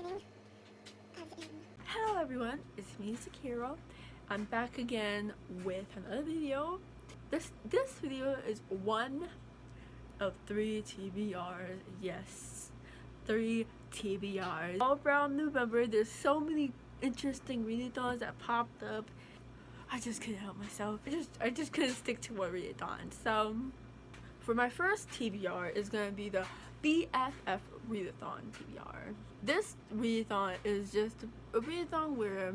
beginning of the end. Hello everyone, it's me, Sakira. I'm back again with another video. This video is one of 3 TBRs. Yes, 3 TBRs. All around November, there's so many interesting readathons that popped up. I just couldn't help myself. I just couldn't stick to one readathon. So for my first TBR is gonna be the BFF Readathon TBR. This readathon is just a readathon where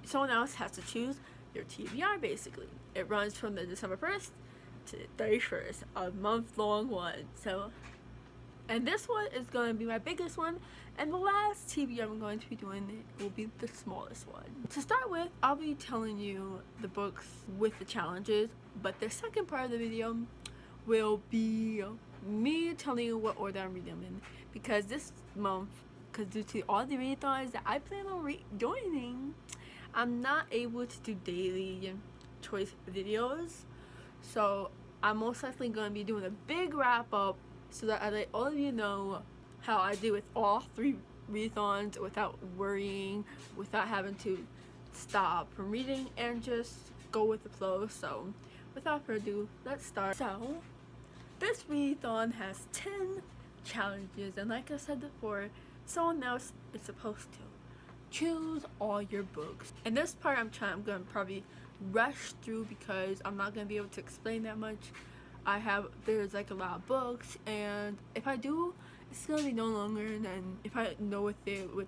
someone else has to choose your TBR basically. It runs from the December 1st to the 31st, a month-long one. So, and this one is going to be my biggest one, and the last TBR I'm going to be doing will be the smallest one. To start with, I'll be telling you the books with the challenges, but the second part of the video will be me telling you what order I'm reading them in, because this month, due to all the readathons that I plan on joining, I'm not able to do daily choice videos, so I'm most likely going to be doing a big wrap up so that I let all of you know how I do with all 3 readathons without worrying, without having to stop from reading and just go with the flow. So without further ado, let's start. So this readathon has 10 challenges, and like I said before, someone else is supposed to choose all your books. And this part I'm gonna probably rush through because I'm not gonna be able to explain that much. There's like a lot of books, and if I do, it's gonna be no longer than, if I know what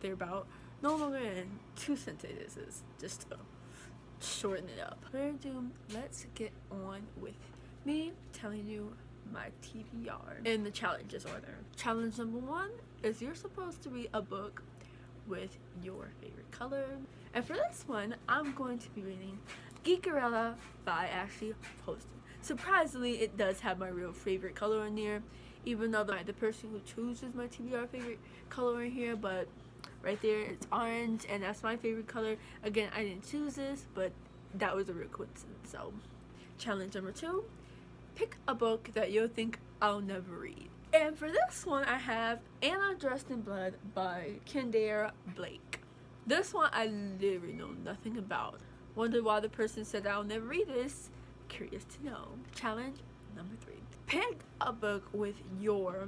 they're about, no longer than 2 sentences, just to shorten it up. Let's get on with me telling you my TBR in the challenges order. Challenge number 1 is you're supposed to read a book with your favorite color, and for this one I'm going to be reading Geekerella by Ashley Poston. Surprisingly, it does have my real favorite color in there, even though the person who chooses my TBR favorite color in here, but right there it's orange and that's my favorite color. Again, I didn't choose this, but that was a real coincidence. So challenge number 2, pick a book that you'll think I'll never read. And for this one, I have Anna Dressed in Blood by Kendare Blake. This one I literally know nothing about. Wonder why the person said I'll never read this. Curious to know. Challenge number 3. Pick a book with your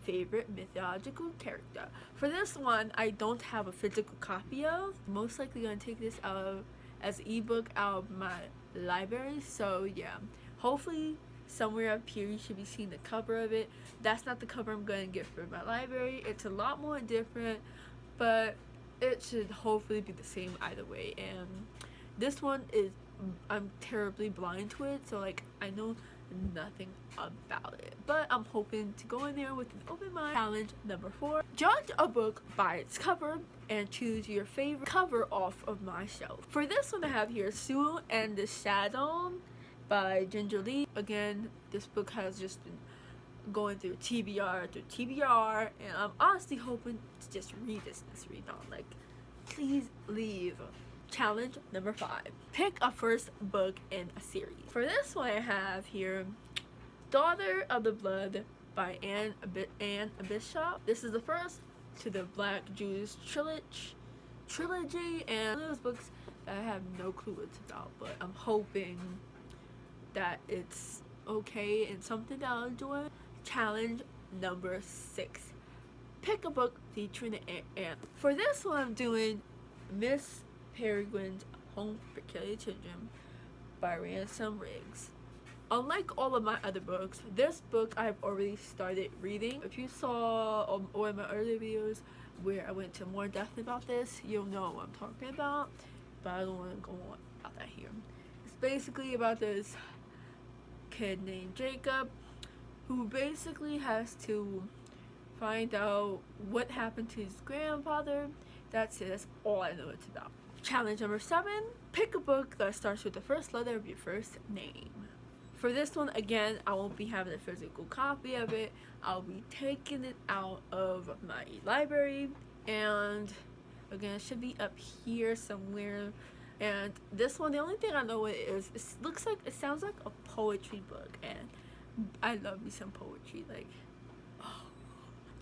favorite mythological character. For this one, I don't have a physical copy of. Most likely gonna take this out as an ebook out of my library. So yeah, hopefully somewhere up here you should be seeing the cover of it. That's not the cover I'm going to get for my library. It's a lot more different, but it should hopefully be the same either way. And this one is, I'm terribly blind to it, so like I know nothing about it, but I'm hoping to go in there with an open mind. Challenge number 4, judge a book by its cover and choose your favorite cover off of my shelf. For this one I have here Sue and the Shadow by Ginger Lee. Again, this book has just been going through TBR, and I'm honestly hoping to just read this readathon. Like, please leave. Challenge number 5, pick a first book in a series. For this one I have here Daughter of the Blood by Anne Bishop. This is the first to the Black Judas trilogy, and those books that I have no clue what it's about, but I'm hoping that it's okay and something that I'll enjoy. Challenge number 6, pick a book featuring an ant. For this one I'm doing Miss Peregrine's Home for Killing Children by Ransom Riggs. Unlike all of my other books, this book I've already started reading. If you saw one of my earlier videos where I went to more depth about this, you'll know what I'm talking about, but I don't want to go on about that here. It's basically about this kid named Jacob who basically has to find out what happened to his grandfather. That's it. That's all I know it's about. Challenge number 7, pick a book that starts with the first letter of your first name. For this one, again, I won't be having a physical copy of it. I'll be taking it out of my library, and again, it should be up here somewhere. And this one, the only thing I know it is, it sounds like a poetry book, and I love me some poetry. Like, oh,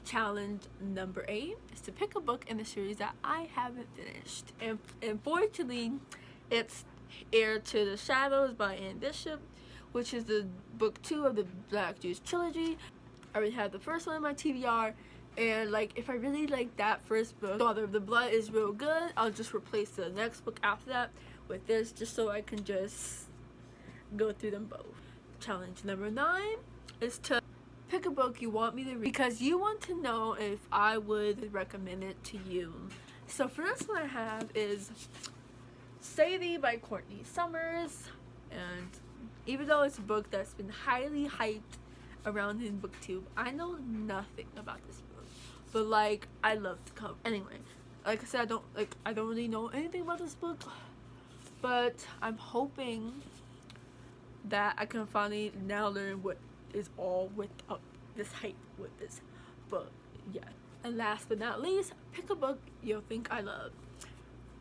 challenge number 8 is to pick a book in the series that I haven't finished. And unfortunately, it's Heir to the Shadows by Anne Bishop, which is the book 2 of the Black Jews trilogy. I already have the first one in my TBR, and like if I really like that first book, Daughter of the Blood is real good, I'll just replace the next book after that with this, just so I can just go through them both. Challenge number 9 is to pick a book you want me to read because you want to know if I would recommend it to you. So for this one I have is Sadie by Courtney Summers, and even though it's a book that's been highly hyped around in booktube, I know nothing about this book, but like I love the cover. Anyway, like I said, I don't really know anything about this book, but I'm hoping that I can finally now learn what is all with this hype with this book. Yeah. And last but not least, pick a book you'll think I love.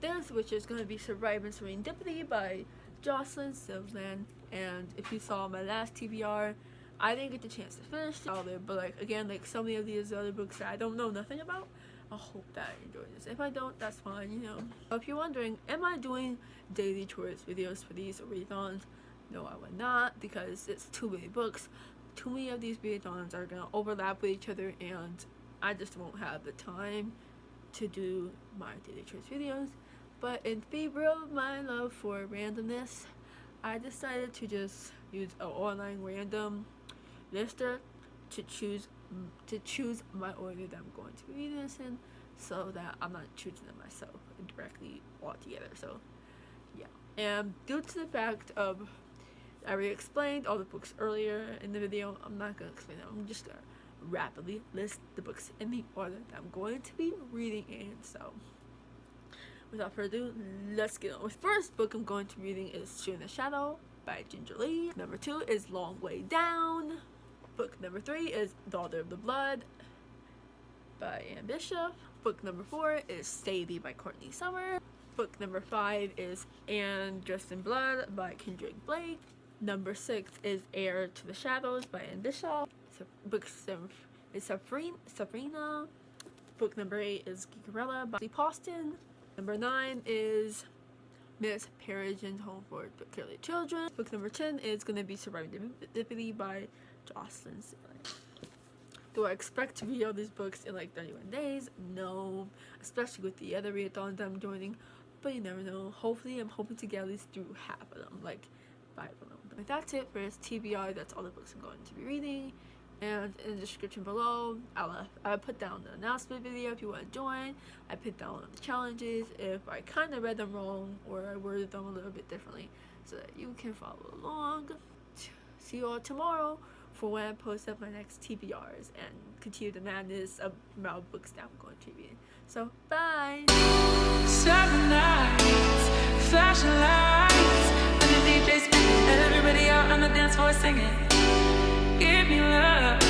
This, which is going to be Surviving Serendipity by Jocelyn Sylvan. And if you saw my last TBR, I didn't get the chance to finish all of it, but like again, like so many of these other books that I don't know nothing about, I hope that I enjoy this. If I don't, that's fine, you know. If you're wondering, am I doing daily chores videos for these readathons? No, I would not, because it's too many books. Too many of these readathons are gonna overlap with each other, and I just won't have the time to do my daily chores videos. But in favor of my love for randomness, I decided to just use an online random lister to choose my order that I'm going to be reading this in, so that I'm not choosing them myself directly altogether. So yeah, and due to the fact of I already explained all the books earlier in the video, I'm not going to explain them. I'm just going to rapidly list the books in the order that I'm going to be reading in. So without further ado, let's get on. The first book I'm going to be reading is Shoe in the Shadow by Ginger Lee. Number 2 is Long Way Down. Book number 3 is Daughter of the Blood by Anne Bishop. Book number 4 is Sadie by Courtney Summers. Book number 5 is Anne Dressed in Blood by Kendrick Blake. Number 6 is Heir to the Shadows by Anne Bishop. Book 7 is Sabrina. Book number 8 is Geekerella by Poston. Number 9 is Miss Peregrine's Home for Peculiar Children. Book number 10 is going to be Surviving Serendipity by Jocelyn Sylvan. Do I expect to read all these books in like 31 days? No, especially with the other readathons I'm joining, but you never know. Hopefully, I'm hoping to get at least through half of them, like 5 of them. But that's it for this TBR. That's all the books I'm going to be reading. And in the description below, I'll put down the announcement video if you want to join. I put down the challenges if I kind of read them wrong or I worded them a little bit differently, so that you can follow along. See you all tomorrow for when I post up my next TBRs and continue the madness of my books that I'm going to be reading. So, bye! 7 nights, flashing lights, and the DJ's spinning, and everybody out on the dance floor singing. Give me love.